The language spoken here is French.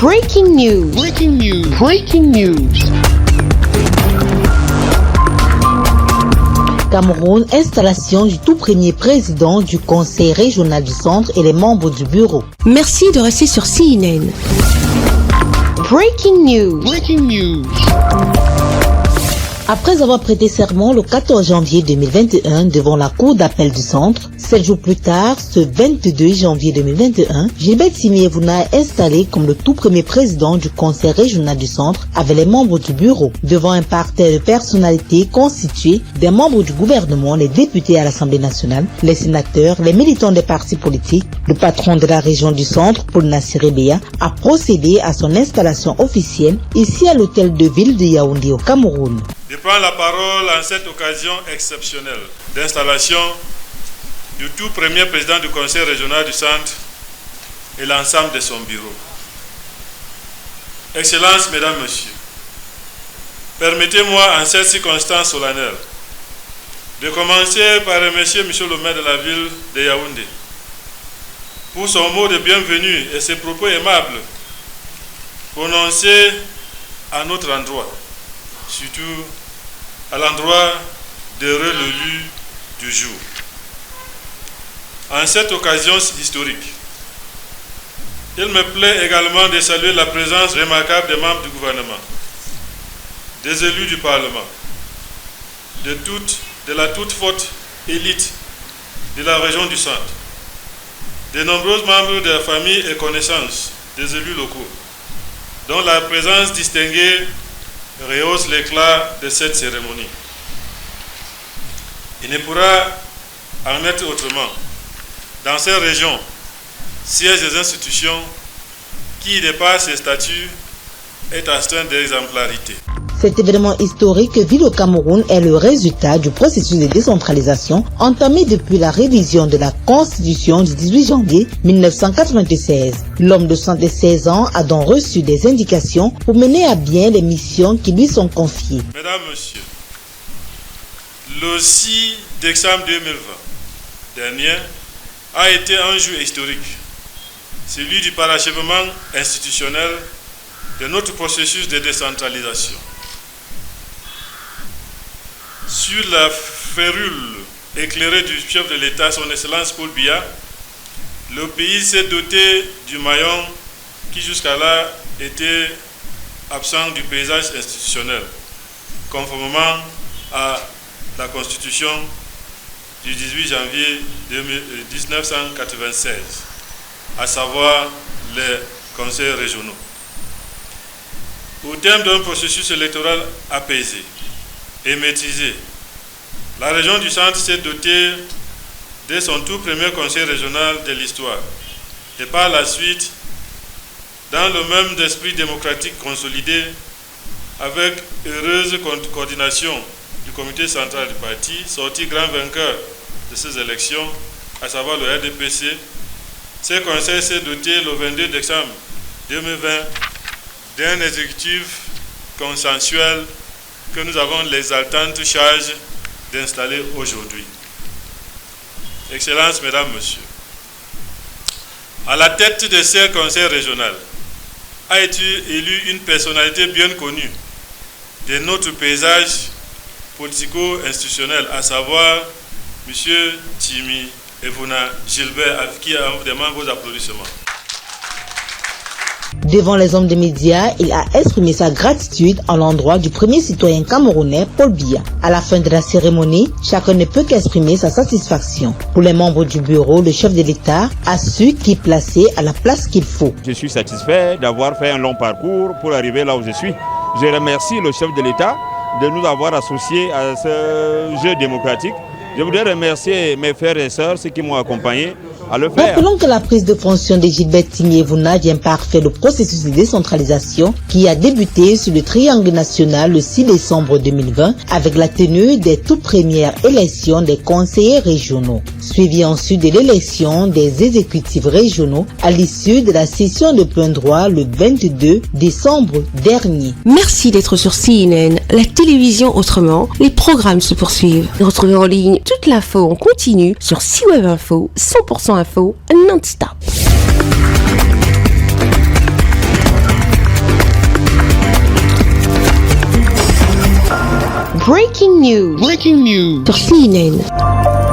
Breaking news. Breaking news. Breaking news. Cameroun, installation du tout premier président du Conseil régional du Centre et les membres du bureau. Merci de rester sur CNN. Breaking news. Breaking news. Après avoir prêté serment le 14 janvier 2021 devant la Cour d'appel du Centre, 7 jours plus tard, ce 22 janvier 2021, Gilbert Timiévouna est installé comme le tout premier président du Conseil régional du Centre avec les membres du bureau, devant un parterre de personnalités constitué des membres du gouvernement, les députés à l'Assemblée nationale, les sénateurs, les militants des partis politiques. Le patron de la région du Centre, Paul Nassiré Beya, a procédé à son installation officielle ici à l'hôtel de ville de Yaoundé au Cameroun. Je prends la parole en cette occasion exceptionnelle d'installation du tout premier président du Conseil régional du Centre et l'ensemble de son bureau. Excellences, Mesdames, Messieurs, permettez-moi en cette circonstance solennelle de commencer par remercier M. le maire de la ville de Yaoundé pour son mot de bienvenue et ses propos aimables prononcés à notre endroit, surtout à l'endroit d'heureux l'élu du jour. En cette occasion historique, il me plaît également de saluer la présence remarquable des membres du gouvernement, des élus du Parlement, de la toute forte élite de la région du Centre, de nombreux membres de la famille et connaissances des élus locaux, dont la présence distinguée rehausse l'éclat de cette cérémonie. Il ne pourra en être autrement. Dans ces régions, siègent des institutions qui, de par ses statuts, est astreinte d'exemplarité. Cet événement historique vit au Cameroun est le résultat du processus de décentralisation entamé depuis la révision de la Constitution du 18 janvier 1996. L'homme de 76 ans a donc reçu des indications pour mener à bien les missions qui lui sont confiées. Mesdames, Messieurs, le 6 décembre 2020 dernier a été un jour historique, celui du parachèvement institutionnel de notre processus de décentralisation. Sur la férule éclairée du chef de l'État, son Excellence Paul Biya, le pays s'est doté du maillon qui jusqu'à-là était absent du paysage institutionnel, conformément à la Constitution du 18 janvier 1996, à savoir les conseils régionaux. Au terme d'un processus électoral apaisé et maîtrisé, la région du Centre s'est dotée de son tout premier conseil régional de l'histoire et par la suite, dans le même esprit démocratique consolidé, avec heureuse coordination du comité central du parti, sorti grand vainqueur de ces élections, à savoir le RDPC, ce conseil s'est doté le 22 décembre 2020 d'un exécutif consensuel que nous avons l'exaltante charge d'installer aujourd'hui. Excellences, Mesdames, Messieurs, à la tête de ce conseil régional a été élue une personnalité bien connue de notre paysage politico-institutionnel, à savoir M. Timiévouna Gilbert, qui demande vos applaudissements. Devant les hommes des médias, il a exprimé sa gratitude à l'endroit du premier citoyen camerounais, Paul Biya. À la fin de la cérémonie, chacun ne peut qu'exprimer sa satisfaction. Pour les membres du bureau, le chef de l'État a su qui placer à la place qu'il faut. Je suis satisfait d'avoir fait un long parcours pour arriver là où je suis. Je remercie le chef de l'État de nous avoir associés à ce jeu démocratique. Je voudrais remercier mes frères et sœurs, ceux qui m'ont accompagné à le faire. Rappelons que la prise de fonction de Gilbert Timiévouna vient parfaire le processus de décentralisation qui a débuté sur le triangle national le 6 décembre 2020 avec la tenue des toutes premières élections des conseillers régionaux, suivi ensuite de l'élection des exécutifs régionaux à l'issue de la session de plein droit le 22 décembre dernier. Merci d'être sur CNN, la télévision autrement. Les programmes se poursuivent. Retrouvez en ligne toute l'info en continu sur CWeb Info 100% info non-stop. Breaking news. Breaking news. Sur CNN.